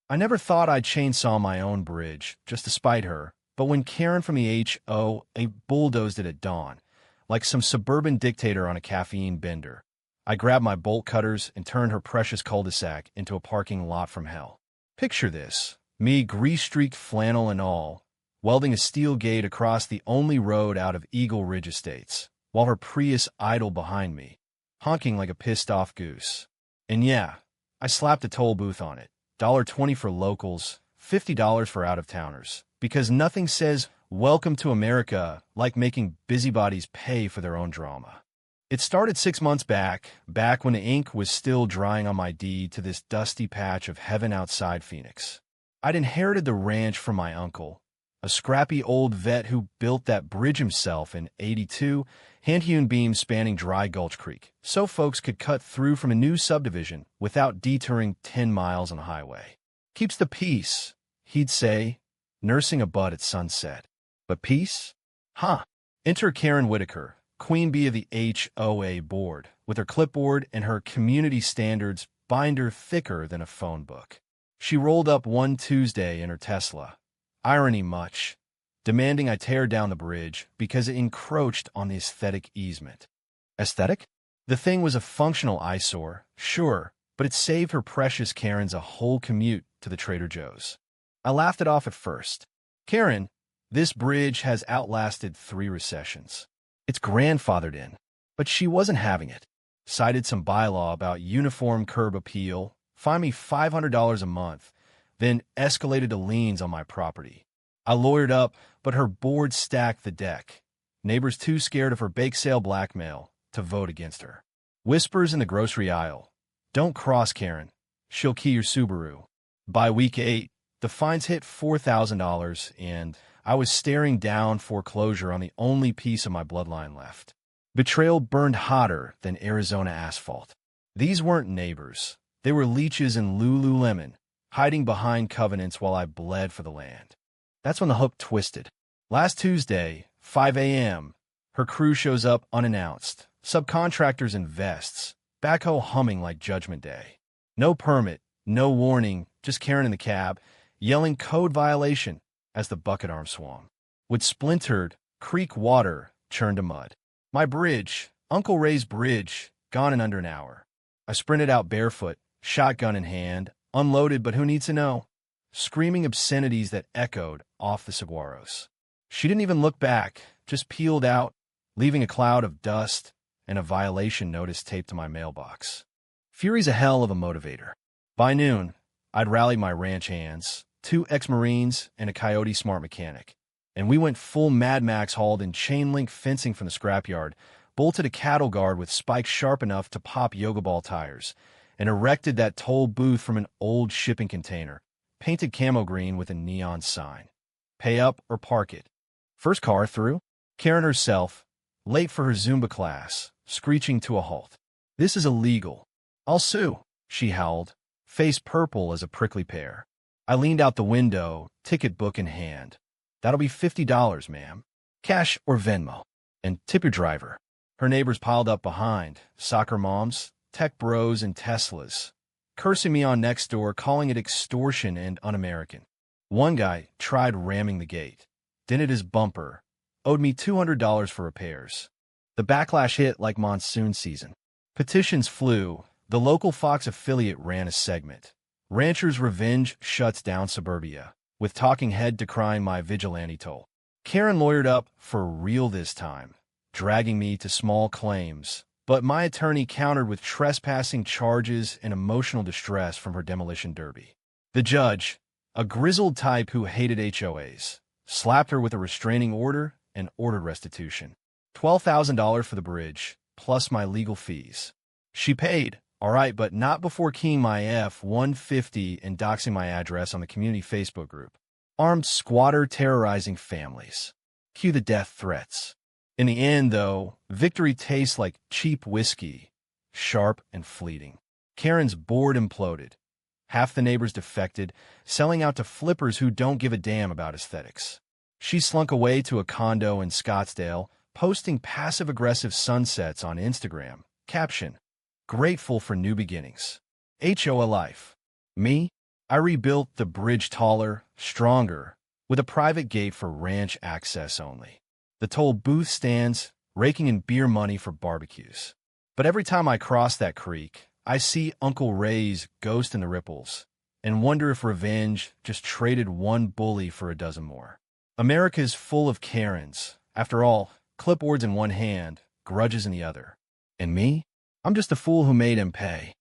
I never thought I'd chainsaw my own bridge, just to spite her, but when Karen from the HOA bulldozed it at dawn, like some suburban dictator on a caffeine bender, I grabbed my bolt cutters and turned her precious cul-de-sac into a parking lot from hell. Picture this, me grease-streaked flannel and all, welding a steel gate across the only road out of Eagle Ridge Estates, while her Prius idled behind me, honking like a pissed-off goose. And yeah, I slapped a toll booth on it. $1.20 for locals, $50 for out-of-towners, because nothing says "Welcome to America" like making busybodies pay for their own drama. It started 6 months back when the ink was still drying on my deed to this dusty patch of heaven outside Phoenix. I'd inherited the ranch from my uncle, a scrappy old vet who built that bridge himself in '82, hand-hewn beams spanning Dry Gulch Creek, so folks could cut through from a new subdivision without detouring 10 miles on the highway. Keeps the peace, he'd say, nursing a bud at sunset. But peace? Huh. Enter Karen Whitaker, queen bee of the HOA board, with her clipboard and her community standards binder thicker than a phone book. She rolled up one Tuesday in her Tesla, irony much, demanding I tear down the bridge because it encroached on the aesthetic easement. Aesthetic? The thing was a functional eyesore, sure, but it saved her precious Karens a whole commute to the Trader Joe's. I laughed it off at first. Karen, this bridge has outlasted 3 recessions. It's grandfathered in. But she wasn't having it. Cited some bylaw about uniform curb appeal, fined me $500 a month, then escalated to liens on my property. I lawyered up, but her board stacked the deck. Neighbors too scared of her bake sale blackmail to vote against her. Whispers in the grocery aisle. Don't cross Karen. She'll key your Subaru. By week 8, the fines hit $4,000, and I was staring down foreclosure on the only piece of my bloodline left. Betrayal burned hotter than Arizona asphalt. These weren't neighbors. They were leeches in Lululemon, hiding behind covenants while I bled for the land. That's when the hook twisted. Last Tuesday, 5 a.m., her crew shows up unannounced. Subcontractors in vests, backhoe humming like Judgment Day. No permit, no warning, just Karen in the cab, yelling code violation as the bucket arm swung. With splintered, creek water churned to mud. My bridge, Uncle Ray's bridge, gone in under an hour. I sprinted out barefoot, shotgun in hand, unloaded, but who needs to know? Screaming obscenities that echoed off the saguaros. She didn't even look back, just peeled out, leaving a cloud of dust and a violation notice taped to my mailbox. Fury's a hell of a motivator. By noon, I'd rallied my ranch hands, 2 ex-Marines and a Coyote smart mechanic, and we went full Mad Max hauled in chain-link fencing from the scrapyard, bolted a cattle guard with spikes sharp enough to pop yoga ball tires, and erected that toll booth from an old shipping container, painted camo green with a neon sign. Pay up or park it. First car through, Karen herself, late for her Zumba class, screeching to a halt. This is illegal. I'll sue, she howled, face purple as a prickly pear. I leaned out the window, ticket book in hand. That'll be $50, ma'am. Cash or Venmo. And tip your driver. Her neighbors piled up behind, soccer moms, tech bros, and Teslas, cursing me on next door, calling it extortion and un-American. One guy tried ramming the gate, dented his bumper, owed me $200 for repairs. The backlash hit like monsoon season. Petitions flew. The local Fox affiliate ran a segment. Rancher's Revenge shuts down suburbia, with talking head decrying my vigilante toll. Karen lawyered up for real this time, dragging me to small claims, but my attorney countered with trespassing charges and emotional distress from her demolition derby. The judge, a grizzled type who hated HOAs, slapped her with a restraining order and ordered restitution. $12,000 for the bridge, plus my legal fees. She paid, all right, but not before keying my F-150 and doxing my address on the community Facebook group. Armed squatter terrorizing families. Cue the death threats. In the end, though, victory tastes like cheap whiskey, sharp and fleeting. Karen's board imploded. Half the neighbors defected, selling out to flippers who don't give a damn about aesthetics. She slunk away to a condo in Scottsdale, posting passive-aggressive sunsets on Instagram. Caption: grateful for new beginnings. HOA life. Me? I rebuilt the bridge taller, stronger, with a private gate for ranch access only. The toll booth stands, raking in beer money for barbecues. But every time I cross that creek, I see Uncle Ray's ghost in the ripples and wonder if revenge just traded one bully for a dozen more. America is full of Karens. After all, clipboards in one hand, grudges in the other. And me? I'm just a fool who made him pay.